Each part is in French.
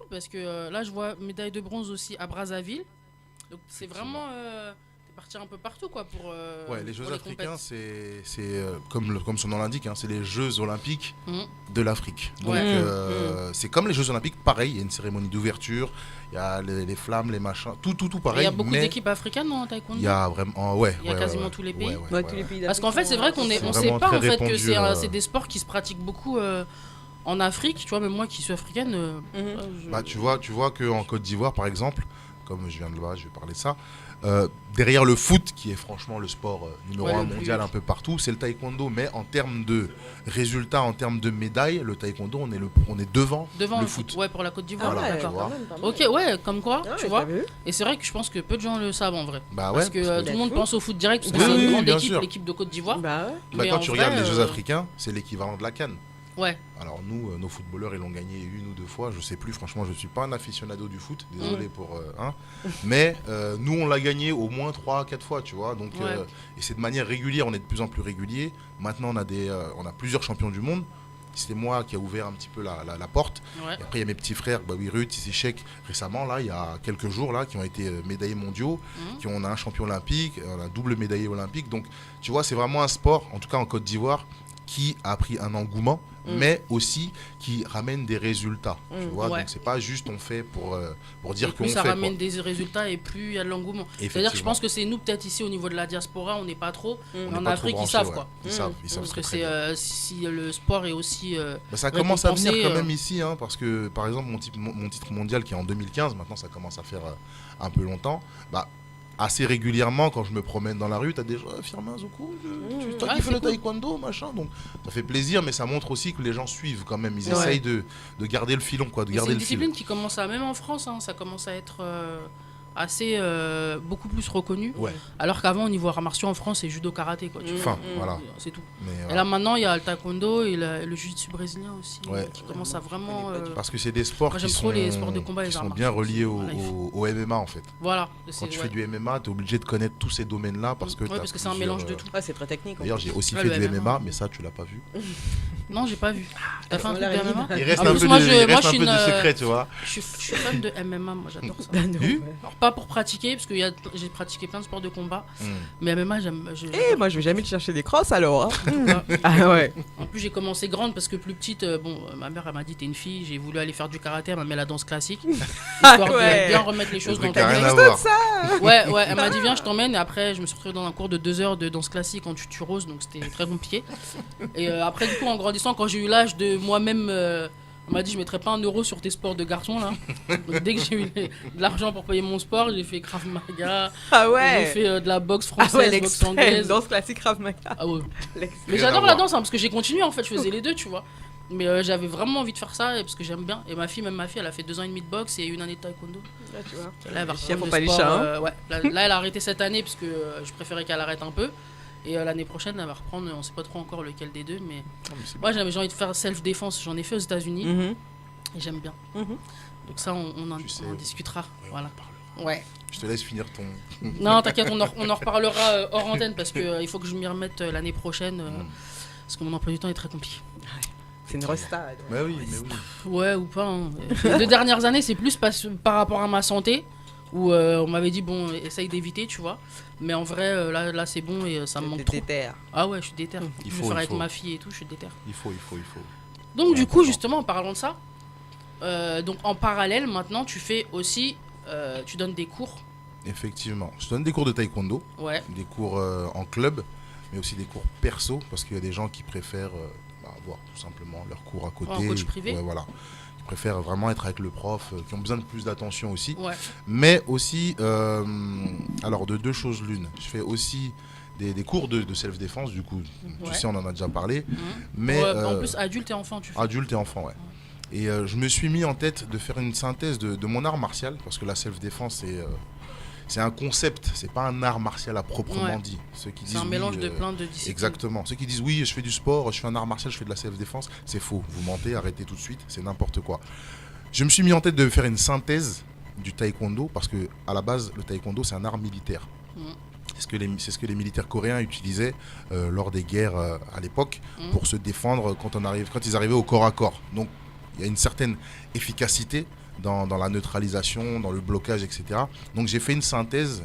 cool parce que là, je vois médaille de bronze aussi à Brazzaville. Donc, c'est vraiment. T'es parti un peu partout, quoi, Ouais, les pour Jeux les africains, compètes. c'est comme son nom l'indique, hein, c'est les Jeux olympiques Mhm. de l'Afrique. Donc, Ouais. c'est comme les Jeux olympiques, pareil, il y a une cérémonie d'ouverture, il y a les flammes, les machins, tout Et il y pareil, a beaucoup mais d'équipes africaines en il y taekwondo. a vraiment, ouais, Il y a quasiment tous les pays. Tous les pays Parce d'Afrique qu'en fait, c'est vrai qu'on c'est on sait vraiment pas très en fait que répandu, c'est des sports qui se pratiquent beaucoup en Afrique. Tu vois, même moi qui suis africaine. Bah, tu vois qu'en Côte d'Ivoire, par exemple, comme je viens de là, je vais parler de ça, derrière le foot, qui est franchement le sport numéro Ouais, un le plus- mondial un peu partout, c'est le taekwondo. Mais en termes de résultats, en termes de médailles, le taekwondo, on est devant, Devant le foot. Ouais, pour la Côte d'Ivoire. Voilà, D'accord. tu vois. Ok, ouais, comme quoi, Ah tu ouais, vois. t'as vu. Et c'est vrai que je pense que peu de gens le savent en vrai. Bah Parce ouais, que parce tout le monde Fou. pense au foot direct, parce que Oui, c'est oui, une oui, grande bien équipe, sûr. l'équipe de Côte d'Ivoire. Bah ouais. Bah, Mais quand en tu vrai, regardes les Jeux africains, c'est l'équivalent de la CAN. Ouais, Alors nous, nos footballeurs, ils l'ont gagné une ou deux fois, je sais plus, franchement, je suis pas un aficionado du foot, désolé pour... mais nous, on l'a gagné au moins 3 4 fois, tu vois, donc, Ouais. et c'est de manière régulière, on est de plus en plus régulier. Maintenant, on a plusieurs champions du monde. C'était moi qui a ouvert un petit peu la porte. ouais. Et après, il y a mes petits frères, Bawi Ruth, Isishek, récemment, là, il y a quelques jours, là, qui ont été médaillés mondiaux, on a un champion olympique, on a un double médaillé olympique. Donc, tu vois, c'est vraiment un sport, en tout cas en Côte d'Ivoire, qui a pris un engouement, mais aussi qui ramène des résultats. Tu vois, Ouais. donc c'est pas juste on fait pour Et dire qu'on plus fait. ça quoi. ramène des résultats et plus il y a de l'engouement. C'est-à-dire que je Effectivement. pense que c'est nous, peut-être ici au niveau de la diaspora, on n'est pas trop. On Mais n'est en pas trop Afrique, ils branchés, savent ouais. quoi. Ils savent Parce très, que très bien. si le sport est aussi. Bah, ça commence à venir récompensé, quand même ici, hein, parce que par exemple mon titre mondial qui est en 2015, maintenant ça commence à faire un peu longtemps, bah, assez régulièrement quand je me promène dans la rue, t'as des gens, Firmin Zoukou, toi Ouais, qui fais c'est le cool. taekwondo, machin, donc ça fait plaisir, mais ça montre aussi que les gens suivent quand même, ils Ouais. essayent de garder le filon, quoi, de Mais c'est garder une le fil. discipline qui commence à, même en France, hein, ça commence à être assez beaucoup plus reconnu. Ouais, Alors qu'avant, au niveau arts martiaux en France, c'est judo karaté, quoi. tu vois. enfin, voilà. C'est tout. Mais, Et là maintenant, il y a le taekwondo et le jiu-jitsu brésilien aussi, Ouais. qui commence à vraiment. parce que c'est des sports Moi, qui j'aime trop sont, les sports de combat et qui les arts sont bien martiaux reliés aussi. Voilà, il faut- au MMA en fait. Voilà. Quand tu fais du MMA, tu es obligé de connaître tous ces domaines-là parce que Ouais, t'as parce que c'est un plusieurs, mélange de tout. Ouais, c'est très technique. en D'ailleurs, plus. j'ai aussi Ouais, fait le du MMA. MMA, mais ça, tu l'as pas vu. Non, j'ai pas vu. T'as fait un truc de Voilà, MMA? Il reste En un plus, peu moi, de, je- il moi, reste je un suis peu de une, secret, tu vois. Je suis fan de MMA, moi j'adore ça. Vu Alors, pas pour pratiquer, parce que j'ai pratiqué plein de sports de combat, Hmm. mais MMA, j'aime. Eh, moi, je vais jamais te chercher des crosses alors. hein. j'adore. Ah ouais. En plus, j'ai commencé grande parce que plus petite, ma mère elle m'a dit t'es une fille, j'ai voulu aller faire du karaté, elle m'a mis à la danse classique, histoire ouais. de bien remettre les choses Le dans truc le a rien à contexte. voir. Ouais, elle m'a dit viens, je t'emmène, et après, je me suis retrouvée dans un cours de 2 heures de danse classique en tutu rose, donc c'était très compliqué. Et après, du coup, en grandissant, quand j'ai eu l'âge de moi-même. On m'a dit je mettrais pas 1 euro sur tes sports de garçon là. Donc, dès que j'ai eu de l'argent pour payer mon sport, j'ai fait Krav Maga, Ah j'ai ouais. fait de la boxe Ah française, ouais, boxe l'extrême. anglaise. Danse classique Krav Maga. Ah ouais. L'extrême. Mais Rien à j'adore la voir. danse hein, parce que j'ai continué en fait, je faisais les deux, tu vois. Mais j'avais vraiment envie de faire ça parce que j'aime bien. Et ma fille, elle a fait 2 ans et demi de boxe et 1 année de taekwondo. Là, tu vois. Là, elle va Les chiens reprendre font pas le les sport, chats, hein. ouais. Là, elle a arrêté cette année parce que je préférais qu'elle arrête un peu. Et l'année prochaine, elle va reprendre, on sait pas trop encore lequel des deux. Mais moi, j'ai envie de faire self-défense. J'en ai fait aux États-Unis Mhm. et j'aime bien. Mhm. Donc, ça, on en Tu sais, discutera. Ouais, Voilà. on en parlera. Ouais. Je te laisse finir ton. Non, t'inquiète, on en reparlera hors antenne parce qu'il faut que je m'y remette l'année prochaine. Parce que mon emploi du temps est très compliqué. C'est une restade. Mais oui, mais oui. Ouais, ou pas. Hein. Les 2 dernières années, c'est plus par rapport à ma santé. Où on m'avait dit, bon, essaye d'éviter, tu vois. Mais en vrai, là c'est bon et ça me manque trop. Déterre. Ah ouais, je suis déter. Il Je faut, vais faire il avec faut. ma fille et tout, je suis déter. Il faut. Donc C'est du coup, important. justement, en parlant de ça, donc en parallèle, maintenant, tu fais aussi, tu donnes des cours. Effectivement. Je donne des cours de taekwondo, Ouais. des cours en club, mais aussi des cours perso, parce qu'il y a des gens qui préfèrent avoir tout simplement leurs cours à côté. En coach privé. Ouais, voilà. Qui préfèrent vraiment être avec le prof, qui ont besoin de plus d'attention aussi. Ouais. Mais aussi, alors de 2 choses l'une. Je fais aussi des cours de self-défense, du coup, tu Ouais. sais, on en a déjà parlé. Mhm. Mais Ouais, en plus, adulte et enfant, tu fais. adulte et enfant, ouais. Et je me suis mis en tête de faire une synthèse de mon art martial, parce que la self-défense, c'est un concept, c'est pas un art martial à proprement Ouais. dit. Ceux qui C'est disent un oui, mélange de plein de disciplines. Exactement. Ceux qui disent oui, je fais du sport, je fais un art martial, je fais de la self-défense, c'est faux. Vous mentez, arrêtez tout de suite, c'est n'importe quoi. Je me suis mis en tête de faire une synthèse du taekwondo, parce que à la base, le taekwondo, c'est un art militaire. Mhm. C'est ce que les militaires coréens utilisaient lors des guerres à l'époque Mhm. pour se défendre quand ils arrivaient au corps à corps. Donc il y a une certaine efficacité dans la neutralisation, dans le blocage, etc. Donc j'ai fait une synthèse.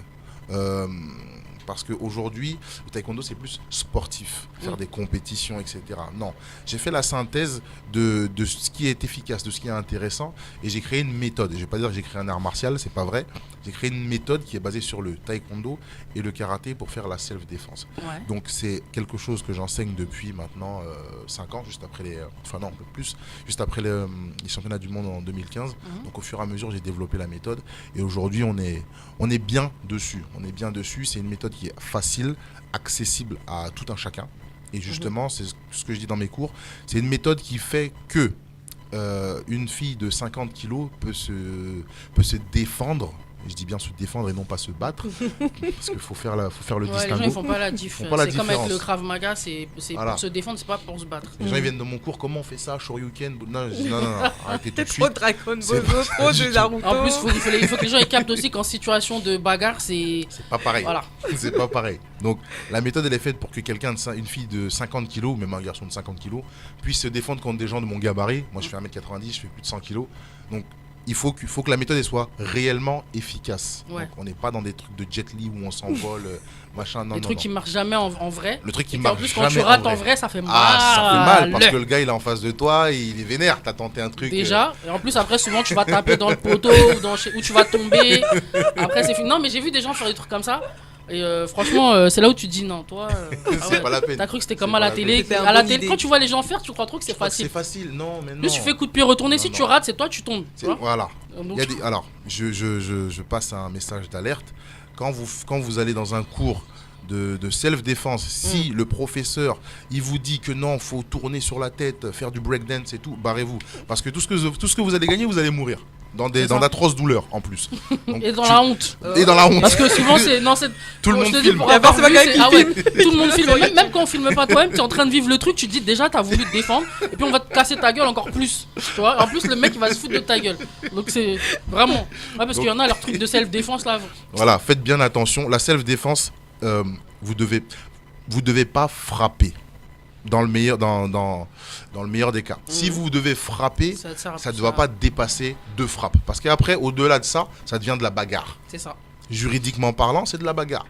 Parce qu'aujourd'hui, le taekwondo, c'est plus sportif, faire des compétitions, etc. Non, j'ai fait la synthèse de ce qui est efficace, de ce qui est intéressant, et j'ai créé une méthode. Je ne vais pas dire que j'ai créé un art martial, c'est pas vrai. J'ai créé une méthode qui est basée sur le taekwondo et le karaté pour faire la self-défense. Ouais. Donc c'est quelque chose que j'enseigne depuis maintenant 5 ans, juste après un peu plus, juste après les championnats du monde en 2015. Donc au fur et à mesure, j'ai développé la méthode, et aujourd'hui, on est bien dessus. C'est une méthode qui est facile, accessible à tout un chacun. Et justement, c'est ce que je dis dans mes cours, c'est une méthode qui fait que une fille de 50 kilos peut se défendre. Je dis bien se défendre et non pas se battre, parce qu'il faut faire le distinguo. Les gens ils font pas la diff. Font pas la C'est comme avec différence. le Krav Maga, c'est Voilà. pour se défendre, c'est pas pour se battre. Les gens ils viennent dans mon cours, comment on fait ça, Shoryuken? Non, je dis non, arrêtez tout T'es de trop suite. Dragon C'est Bozo, pas trop du de tout. Naruto. En plus, il faut que les gens ils captent aussi qu'en situation de bagarre, c'est. C'est pas pareil. Voilà. C'est pas pareil. Donc la méthode elle est faite pour que une fille de 50 kilos, ou même un garçon de 50 kilos, puisse se défendre contre des gens de mon gabarit. Moi je fais 1m90, je fais plus de 100 kilos. Donc il faut que la méthode elle soit réellement efficace. Ouais. Donc on n'est pas dans des trucs de Jet Li où on s'envole, machin. Non, Des non, trucs non. qui marchent jamais en vrai. Le truc qui Et marche en plus, quand jamais tu rates en vrai, ça fait mal. Ah, ça fait mal parce que le gars il est en face de toi, il est vénère. T'as tenté un truc. Déjà, et en plus après souvent tu vas taper dans le poteau ou tu vas tomber. Après c'est fini. Non mais j'ai vu des gens faire des trucs comme ça. Et franchement, c'est là où tu te dis non, toi. C'est pas la peine. T'as cru que c'était C'est comme pas à la la télé. peine. À la C'était une télé, bonne quand idée. tu vois les gens faire, tu crois trop que c'est Je crois que facile. C'est facile, non, mais non. Plus tu fais coup de pied retourné, Non, si non. tu rates, c'est toi, tu tombes. Tu vois. Voilà. Donc, Alors, je passe un message d'alerte. Quand vous allez dans un cours de self-défense, si le professeur il vous dit que non, faut tourner sur la tête, faire du breakdance et tout, barrez-vous. Parce que tout ce que vous allez gagner, vous allez mourir. Dans C'est ça. d'atroces douleurs en plus. Donc, et dans la honte. Et dans la honte. Parce que souvent c'est non c'est Tout le je monde te dis, filme. pour Il y a avoir forcément vu, quelqu'un c'est- qui tout le monde filme. Même quand on filme pas toi-même, tu es en train de vivre le truc, tu te dis déjà t'as voulu te défendre et puis on va te casser ta gueule encore plus. Tu vois. En plus le mec il va se foutre de ta gueule. Donc c'est vraiment. Ouais, parce qu'il y en a leur truc de self-défense là. Voilà, faites bien attention. La self-défense, vous devez pas frapper. Dans le meilleur des cas. Si vous devez frapper, ça ne doit pas dépasser 2 frappes. Parce qu'après, au-delà de ça, ça devient de la bagarre. C'est ça. Juridiquement parlant, c'est de la bagarre.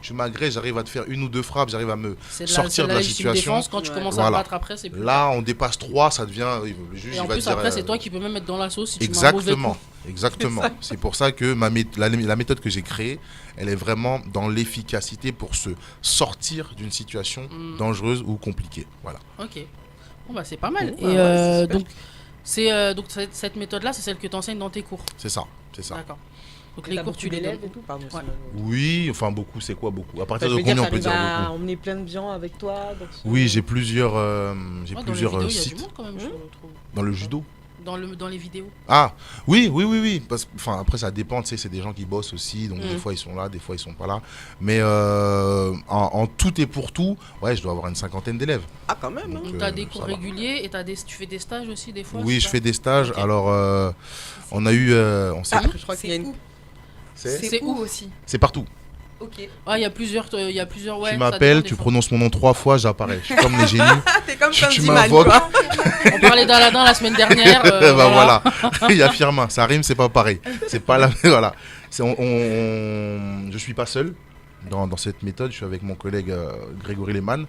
Je m'agresse, j'arrive à te faire 1 ou 2 frappes, j'arrive à me sortir de la légitime situation. défense, quand tu commences à Voilà. battre après, c'est plus. Là, on dépasse 3, ça devient. Le juge, Et en il va plus dire, après c'est toi qui peux même mettre dans la sauce si tu mets un mauvais Exactement, coup. exactement. C'est pour ça que la méthode que j'ai créée, elle est vraiment dans l'efficacité pour se sortir d'une situation dangereuse ou compliquée. Voilà. Ok. Bon bah c'est pas mal. Ouais, Et ouais, c'est super. donc cette méthode là c'est celle que tu enseignes dans tes cours. C'est ça, c'est ça. D'accord. Donc Et les t'as cours beaucoup tu les d'élèves donnes. et tout, pardon. Ouais. Simone. Oui, enfin beaucoup, c'est quoi beaucoup? À partir Je de veux dire, combien on peut t'arrives dire à beaucoup? emmener plein de gens avec toi. Oui, j'ai plusieurs, Ouais, dans les vidéos, il y a du sites monde quand même, je trouve. dans le judo. Dans les vidéos. Ah, oui. Parce que, enfin, après, ça dépend, tu sais, c'est des gens qui bossent aussi, donc des fois ils sont là, des fois ils sont pas là. Mais en tout et pour tout, ouais, je dois avoir une 50aine d'élèves. Ah, quand même. Donc, Hein. Donc t'as des cours ça va. réguliers et tu fais des stages aussi des fois. Oui, c'est je ça fais des stages. Ok. Alors, on a eu, on s'est- Je crois qu'il y a une. C'est où aussi? c'est partout. Ok. Ouais, il y a plusieurs ouais. Tu ça m'appelles, dépend tu des fois. prononces mon nom 3 fois, j'apparais. Je suis comme les génies. Ah, t'es comme Tu Candyman, m'invoques. quoi. On parlait d'Aladin la semaine dernière. Bah voilà, il y a Firmin, ça rime, c'est pas pareil. C'est pas la voilà. Je suis pas seul dans cette méthode, je suis avec mon collègue Grégory Lehmann,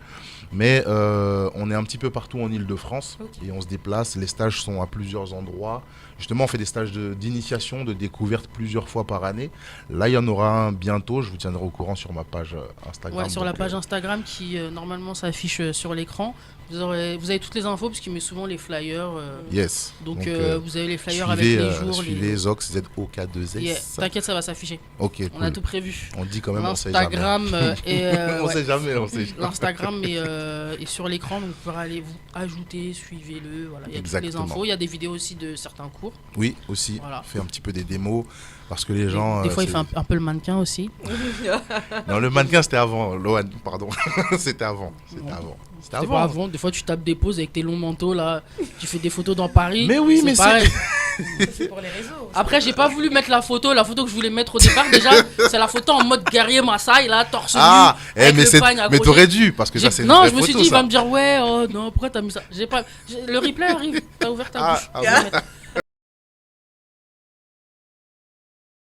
mais on est un petit peu partout en Île-de-France et on se déplace. Les stages sont à plusieurs endroits. Justement, on fait des stages d'initiation, de découverte plusieurs fois par année. Là, il y en aura un bientôt. Je vous tiendrai au courant sur ma page Instagram. Ouais, sur la Donc, page Instagram qui normalement s'affiche sur l'écran. Vous avez toutes les infos parce qu'il met souvent les flyers. Yes. Donc vous avez les flyers suivez, avec les jours. suivez Zox, ZOK2S. Yeah, t'inquiète, ça va s'afficher. Ok, On a cool. tout prévu. On dit quand même, on sait jamais. L'Instagram et On ouais. sait jamais, on sait jamais. L'Instagram est sur l'écran, donc vous pourrez aller vous ajouter, suivez-le. Voilà, il y a toutes les Exactement. infos. Il y a des vidéos aussi de certains cours. Oui, aussi. Voilà. Fait un petit peu des démos parce que les gens. Des fois, il c'est- fait un peu le mannequin aussi. Non, le mannequin c'était avant, Lohan, pardon. C'était avant. C'était avant. C'était C'est avant. pas avant. Des fois, tu tapes des poses avec tes longs manteaux là. Tu fais des photos dans Paris. Mais oui, mais c'est- pareil. C'est pour les réseaux. Après, j'ai pas voulu mettre la photo que je voulais mettre au départ. Déjà, c'est la photo en mode guerrier Maasai, là, torse Ah, nu. avec mais le pagne accroché. t'aurais dû parce que ça c'est une Non, vraie je me suis photo, dit, il ça. va me dire, ouais, oh non, pourquoi t'as mis ça? Le replay arrive, t'as ouvert ta Ah, bouche. ah Je vais mettre.